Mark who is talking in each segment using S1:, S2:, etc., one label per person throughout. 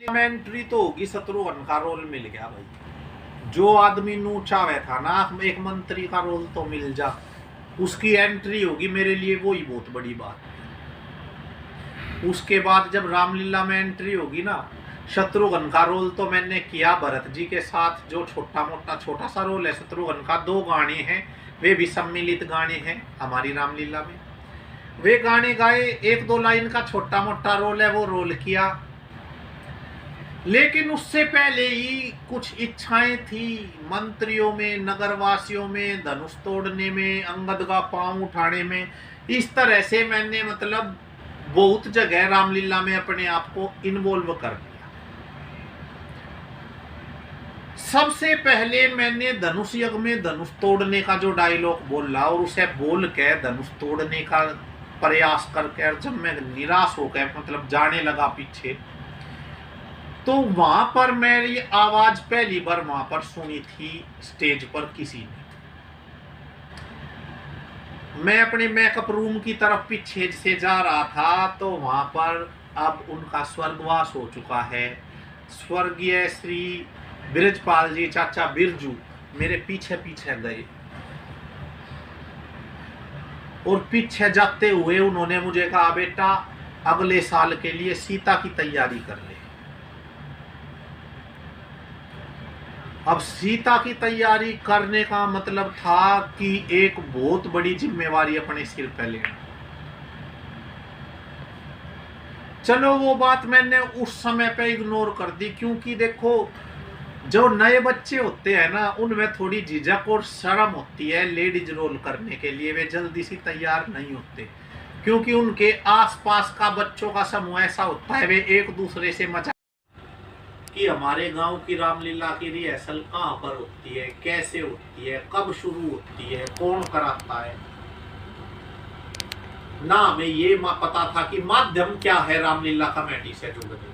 S1: Entry तो होगी, शत्रुघ्न का रोल मिल गया भाई। जो आदमी नू चावे था ना एक मंत्री का रोल तो मिल जा, उसकी एंट्री होगी, मेरे लिए वो ही बहुत बड़ी बात है। उसके बाद जब रामलीला में एंट्री होगी ना, शत्रुघ्न का रोल तो मैंने किया भरत जी के साथ, जो छोटा सा रोल है शत्रुघ्न का। 2 गाने हैं, वे भी सम्मिलित गाने हैं हमारी रामलीला में। वे गाने गाए, 1-2 लाइन का छोटा मोटा रोल है, वो रोल किया। लेकिन उससे पहले ही कुछ इच्छाएं थी मंत्रियों में, नगरवासियों में, धनुष तोड़ने में, अंगद का पांव उठाने में। इस तरह से मैंने मतलब बहुत जगह रामलीला में अपने आप को इन्वॉल्व कर लिया। सबसे पहले मैंने धनुष यज्ञ में धनुष तोड़ने का जो डायलॉग बोला और उसे बोल के धनुष तोड़ने का प्रयास करके जब मैं निराश होकर मतलब जाने लगा पीछे, तो वहां पर मेरी आवाज पहली बार वहां पर सुनी थी स्टेज पर किसी ने। मैं अपने मेकअप रूम की तरफ पीछे से जा रहा था, तो वहां पर अब उनका स्वर्गवास हो चुका है। स्वर्गीय श्री ब्रजपाल जी चाचा बिरजू मेरे पीछे पीछे गए और पीछे जाते हुए उन्होंने मुझे कहा, बेटा अगले साल के लिए सीता की तैयारी कर ले। अब सीता की तैयारी करने का मतलब था कि एक बहुत बड़ी जिम्मेवारी अपने सिर पे लेना। चलो वो बात मैंने उस समय पे इग्नोर कर दी, क्योंकि देखो जो नए बच्चे होते हैं ना, उनमें थोड़ी झिझक और शर्म होती है लेडीज रोल करने के लिए। वे जल्दी से तैयार नहीं होते, क्योंकि उनके आसपास का बच्चों का समूह ऐसा होता है, वे एक दूसरे से मजा कि हमारे गांव की रामलीला की रिहर्सल कहाँ पर होती है, कैसे होती है, कब शुरू होती है, कौन कराता है ना। हमें ये पता था कि माध्यम क्या है रामलीला कमेटी से जुड़ने का।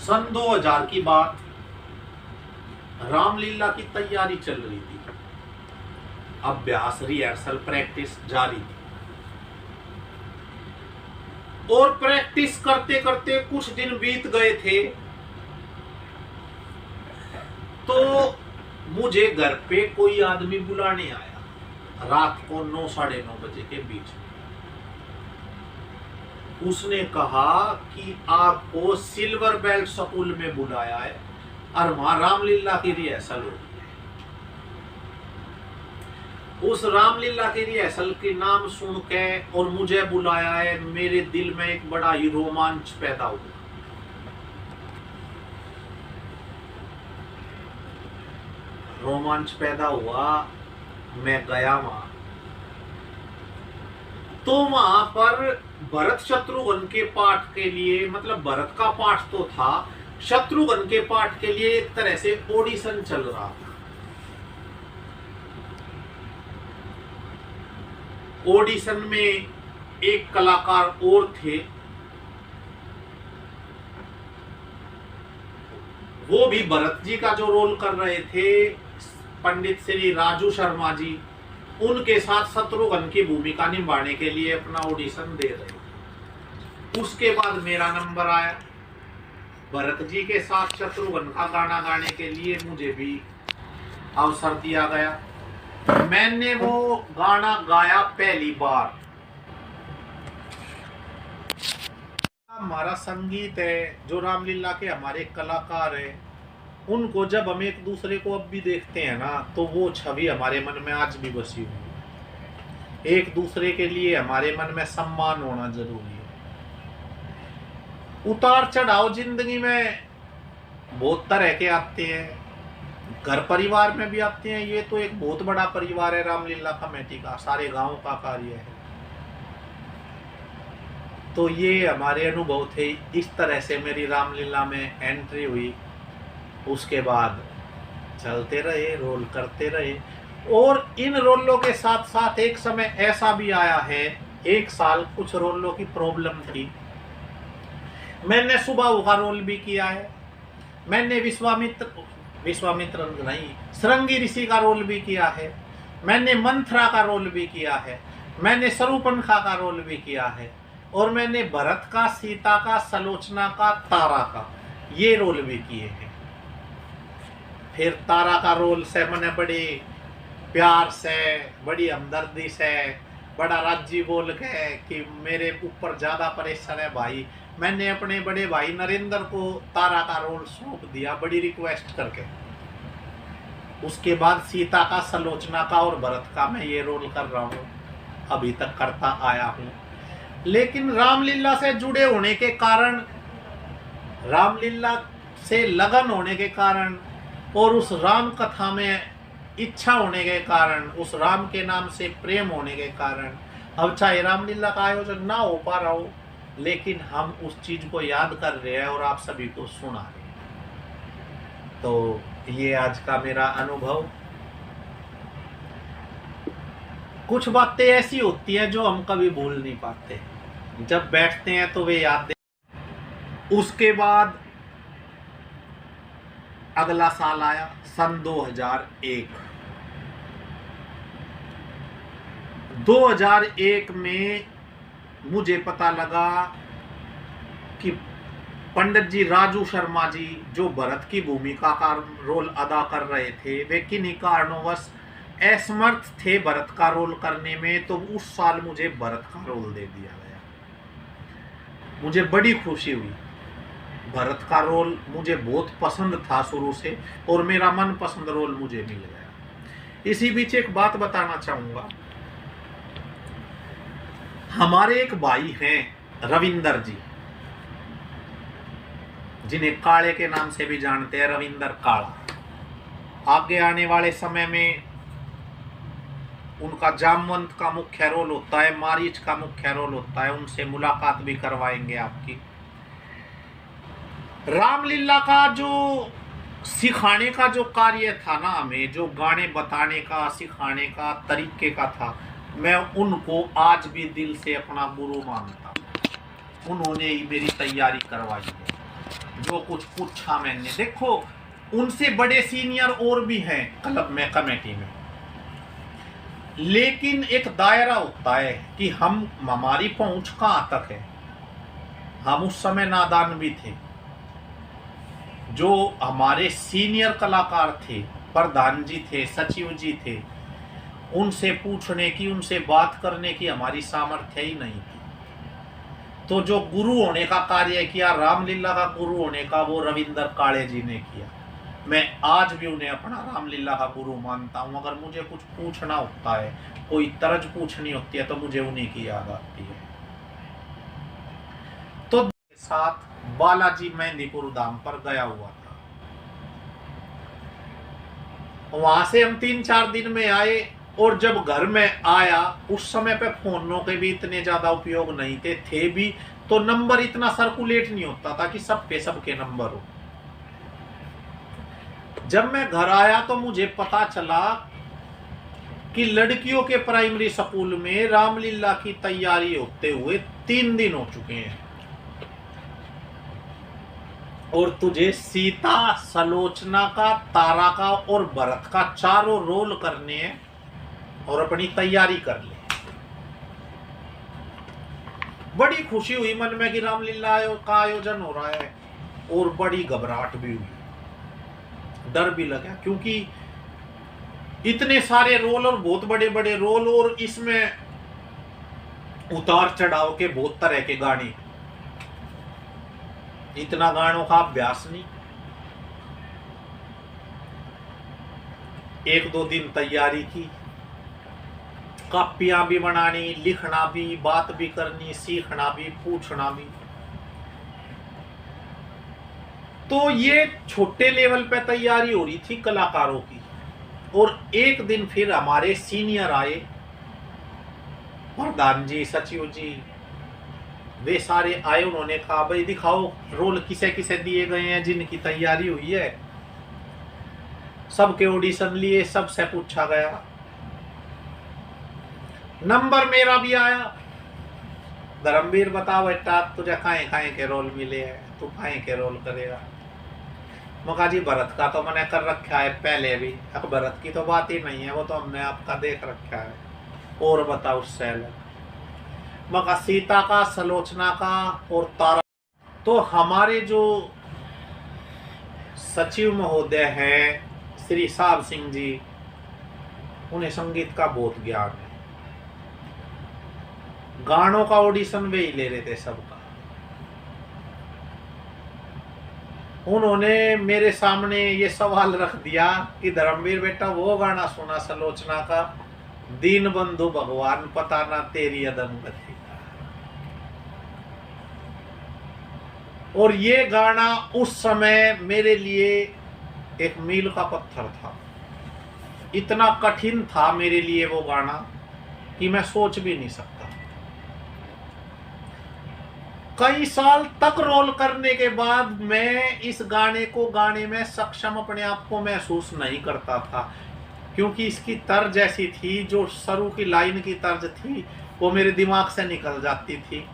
S1: सन 2000 की बात, रामलीला की तैयारी चल रही थी, अभ्यास रिहर्सल प्रैक्टिस जारी थी। और प्रैक्टिस करते करते कुछ दिन बीत गए थे, तो मुझे घर पे कोई आदमी बुलाने आया रात को 9-9:30 बजे के बीच में। उसने कहा कि आपको सिल्वर बेल्ट स्कूल में बुलाया है और वहां रामलीला की रिहर्सल होगी। उस रामलीला के रिहर्सल के नाम सुन के और मुझे बुलाया है, मेरे दिल में एक बड़ा ही रोमांच पैदा हुआ। रोमांच पैदा हुआ, मैं गया वहां। तो वहां पर भरत शत्रुघ्न के पाठ के लिए, मतलब भरत का पाठ तो था, शत्रुघ्न के पाठ के लिए एक तरह से ऑडिशन चल रहा था। ऑडिशन में एक कलाकार और थे, वो भी भरत जी का जो रोल कर रहे थे, पंडित श्री राजू शर्मा जी, उनके साथ शत्रुघ्न की भूमिका निभाने के लिए अपना ऑडिशन दे रहे थे। उसके बाद मेरा नंबर आया, भरत जी के साथ शत्रुघ्न का गाना गाने के लिए मुझे भी अवसर दिया गया। मैंने वो गाना गाया पहली बार। हमारा संगीत है, जो रामलीला के हमारे कलाकार हैं, उनको जब हम एक दूसरे को अब भी देखते हैं ना, तो वो छवि हमारे मन में आज भी बसी हुई है। एक दूसरे के लिए हमारे मन में सम्मान होना जरूरी है। उतार चढ़ाव जिंदगी में बहुत तरह के आते हैं, घर परिवार में भी आते हैं। ये तो एक बहुत बड़ा परिवार है रामलीला कमेटी का, सारे गांव का कार्य है। तो ये हमारे अनुभव थे। इस तरह से मेरी रामलीला में एंट्री हुई। उसके बाद चलते रहे, रोल करते रहे, और इन रोलों के साथ साथ एक समय ऐसा भी आया है, एक साल कुछ रोलों की प्रॉब्लम थी। मैंने सुबाहु का रोल भी किया है, मैंने विश्वामित्र नहीं, श्रृंगी ऋषि का रोल भी किया है, मैंने मंथरा का रोल भी किया है, मैंने शरूपणखा का रोल भी किया है, और मैंने भरत का, सीता का, सलोचना का, तारा का ये रोल भी किए हैं। फिर तारा का रोल से मैंने बड़े प्यार से, बड़ी हमदर्दी से, बड़ा राजी बोल के कि मेरे ऊपर ज्यादा प्रेशर है भाई, मैंने अपने बड़े भाई नरेंद्र को तारा का रोल सौंप दिया बड़ी रिक्वेस्ट करके। उसके बाद सीता का, सलोचना का और भरत का मैं ये रोल कर रहा हूँ, अभी तक करता आया हूँ। लेकिन रामलीला से जुड़े होने के कारण, रामलीला से लगन होने के कारण और उस राम कथा में इच्छा होने के कारण, उस राम के नाम से प्रेम होने के कारण, अब चाहे रामलीला का आयोजन ना हो पा रहा हो, लेकिन हम उस चीज को याद कर रहे हैं और आप सभी को सुना रहे हैं। तो ये आज का मेरा अनुभव। कुछ बातें ऐसी होती हैं जो हम कभी भूल नहीं पाते, जब बैठते हैं तो वे याद। उसके बाद अगला साल आया सन 2001। 2001 में मुझे पता लगा कि पंडित जी राजू शर्मा जी जो भरत की भूमिका का रोल अदा कर रहे थे, वे किन्हीं कारणोंवश असमर्थ थे भरत का रोल करने में। तो उस साल मुझे भरत का रोल दे दिया गया। मुझे बड़ी खुशी हुई। भरत का रोल मुझे बहुत पसंद था शुरू से और मेरा मनपसंद रोल मुझे मिल गया। इसी बीच एक बात बताना चाहूंगा। हमारे एक भाई हैं रविंदर जी, जिन्हें काले के नाम से भी जानते हैं, रविंदर काला। आगे आने वाले समय में उनका जामवंत का मुख्य रोल होता है, मारीच का मुख्य रोल होता है, उनसे मुलाकात भी करवाएंगे आपकी। रामलीला का जो सिखाने का जो कार्य था ना, हमें जो गाने बताने का, सिखाने का तरीके का था, मैं उनको आज भी दिल से अपना गुरु मानता। उन्होंने ही मेरी तैयारी करवाई है। जो कुछ पूछा मैंने, देखो उनसे बड़े सीनियर और भी हैं क्लब में, कमेटी में, लेकिन एक दायरा होता है कि हमारी पहुंच कहां तक है। हम उस समय नादान भी थे। जो हमारे सीनियर कलाकार थे, प्रधान जी थे, सचिव जी थे, उनसे पूछने की, उनसे बात करने की हमारी सामर्थ्य ही नहीं थी। तो जो गुरु होने का कार्य किया, रामलीला का गुरु होने का, वो रविंदर काले जी ने किया। मैं आज भी उन्हें अपना रामलीला का गुरु मानता हूँ। अगर मुझे कुछ पूछना होता है, कोई तरज पूछनी होती है, तो मुझे उन्हीं की याद आती है। तो साथ बालाजी मेहंदीपुर धाम पर गया हुआ था। वहां से हम 3-4 दिन में आए और जब घर में आया, उस समय पे फोनों के भी इतने ज्यादा उपयोग नहीं थे भी, तो नंबर इतना सर्कुलेट नहीं होता था कि सब पे सबके नंबर हो। जब मैं घर आया तो मुझे पता चला कि लड़कियों के प्राइमरी स्कूल में रामलीला की तैयारी होते हुए 3 दिन हो चुके हैं और तुझे सीता, सलोचना का, तारा का और भरत का चारों रोल करने हैं और अपनी तैयारी कर ले। बड़ी खुशी हुई मन में कि रामलीला का आयोजन हो रहा है और बड़ी घबराहट भी हुई, डर भी लगा, क्योंकि इतने सारे रोल और बहुत बड़े बड़े रोल और इसमें उतार चढ़ाव के बहुत तरह के गाने, इतना गानों का अभ्यास नहीं। 1-2 दिन तैयारी की, कापियां भी बनानी, लिखना भी, बात भी करनी, सीखना भी, पूछना भी। तो ये छोटे लेवल पे तैयारी हो रही थी कलाकारों की। और एक दिन फिर हमारे सीनियर आए, प्रधान जी, सचिव जी, वे सारे आए। उन्होंने कहा भाई दिखाओ रोल किसे किसे दिए गए हैं जिनकी तैयारी हुई है। सबके ऑडिशन लिए, सबसे पूछा गया, नंबर मेरा भी आया। धर्मवीर बता बेटा तुझे काहे के रोल मिले हैं, तू काहे के रोल करेगा। मका जी भरत का तो मैंने कर रखा है पहले भी, अब भरत की तो बात ही नहीं है, वो तो हमने आपका देख रखा है, और बताओ उससे अलग। मगर सीता का, सलोचना का और तारा। तो हमारे जो सचिव महोदय हैं श्री साहब सिंह जी, उन्हें संगीत का बहुत ज्ञान है। गानों का ऑडिशन वे ही ले रहे थे सबका। उन्होंने मेरे सामने ये सवाल रख दिया कि धर्मवीर बेटा वो गाना सुना सलोचना का, दीन बंधु भगवान पता ना तेरी अदम गति। और ये गाना उस समय मेरे लिए एक मील का पत्थर था। इतना कठिन था मेरे लिए वो गाना कि मैं सोच भी नहीं सकता। कई साल तक रोल करने के बाद मैं इस गाने को गाने में सक्षम अपने आप को महसूस नहीं करता था, क्योंकि इसकी तर्ज ऐसी थी, जो शुरू की लाइन की तर्ज थी वो मेरे दिमाग से निकल जाती थी।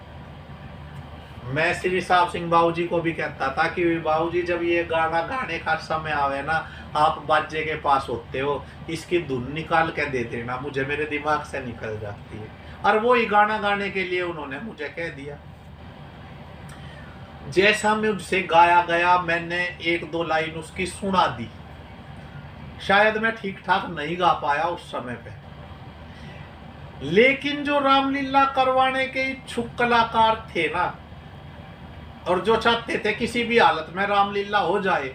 S1: मैं श्री साहब सिंह बाबूजी को भी कहता था कि बाबूजी जब ये गाना गाने का समय आवे ना, आप बाजे के पास होते हो, इसकी धुन निकाल के दे देना, मुझे मेरे दिमाग से निकल जाती है। और वो ही गाना गाने के लिए उन्होंने मुझे कह दिया। जैसा मुझसे गाया गया, मैंने एक दो लाइन उसकी सुना दी। शायद मैं ठीक ठाक नहीं गा पाया उस समय पे, लेकिन जो रामलीला करवाने के इच्छुक कलाकार थे ना, और जो चाहते थे किसी भी हालत में रामलीला हो जाए,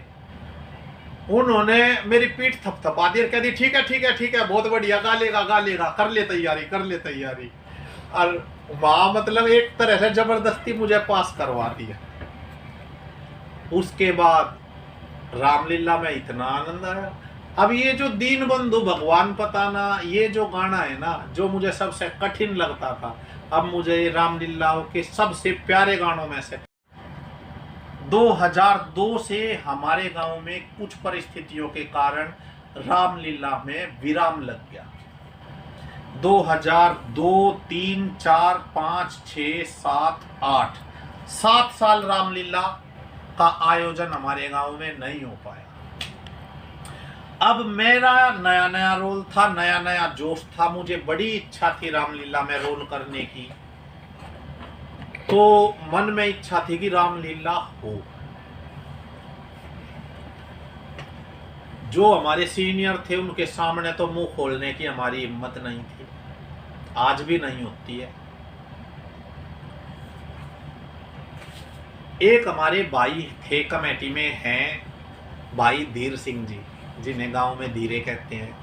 S1: उन्होंने मेरी पीठ थपथपा दी और कह दी ठीक है ठीक है ठीक है, बहुत बढ़िया, गा लेगा गा लेगा, कर ले तैयारी कर ले तैयारी। और वहां मतलब एक तरह से जबरदस्ती मुझे पास करवा दिया। उसके बाद रामलीला में इतना आनंद आया। अब ये जो दीन बंधु भगवान पता ना, ये जो गाना है ना, जो मुझे सबसे कठिन लगता था, अब मुझे रामलीलाओं के सबसे प्यारे गानों में से। 2002 से हमारे गांव में कुछ परिस्थितियों के कारण रामलीला में विराम लग गया। 2002, 3, 4, 5, 6, 7, 8 7 साल रामलीला का आयोजन हमारे गांव में नहीं हो पाया। अब मेरा नया नया रोल था, नया नया जोश था, मुझे बड़ी इच्छा थी रामलीला में रोल करने की। तो मन में इच्छा थी कि रामलीला हो। जो हमारे सीनियर थे उनके सामने तो मुंह खोलने की हमारी हिम्मत नहीं थी, आज भी नहीं होती है। एक हमारे भाई थे कमेटी में हैं, भाई धीर सिंह जी, जिन्हें गांव में धीरे कहते हैं।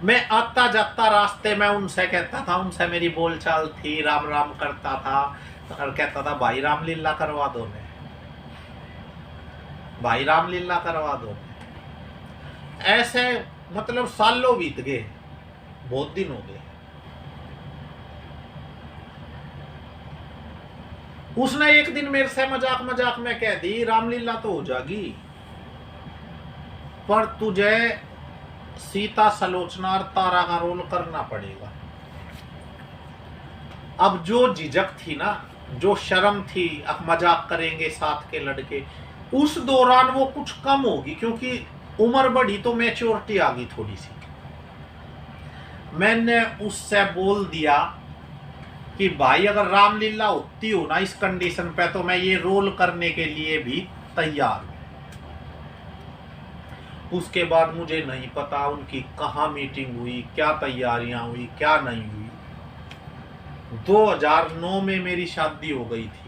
S1: मैं आता जाता रास्ते में उनसे कहता था, उनसे मेरी बोलचाल थी, राम राम करता था और कहता था भाई रामलीला करवा दो, मैं भाई रामलीला करवा दो। ऐसे मतलब सालों बीत गए, बहुत दिन हो गए। उसने एक दिन मेरे से मजाक मजाक में कह दी, रामलीला तो हो जाएगी पर तुझे सीता, सलोचना और तारा का रोल करना पड़ेगा। अब जो झिझक थी ना, जो शर्म थी, अब मजाक करेंगे साथ के लड़के, उस दौरान वो कुछ कम होगी, क्योंकि उम्र बढ़ी तो मैच्योरिटी आ गई थोड़ी सी। मैंने उससे बोल दिया कि भाई अगर रामलीला होती हो ना इस कंडीशन पे, तो मैं ये रोल करने के लिए भी तैयार हूं। उसके बाद मुझे नहीं पता उनकी कहाँ मीटिंग हुई, क्या तैयारियां हुई, क्या नहीं हुई। 2009 में मेरी शादी हो गई थी।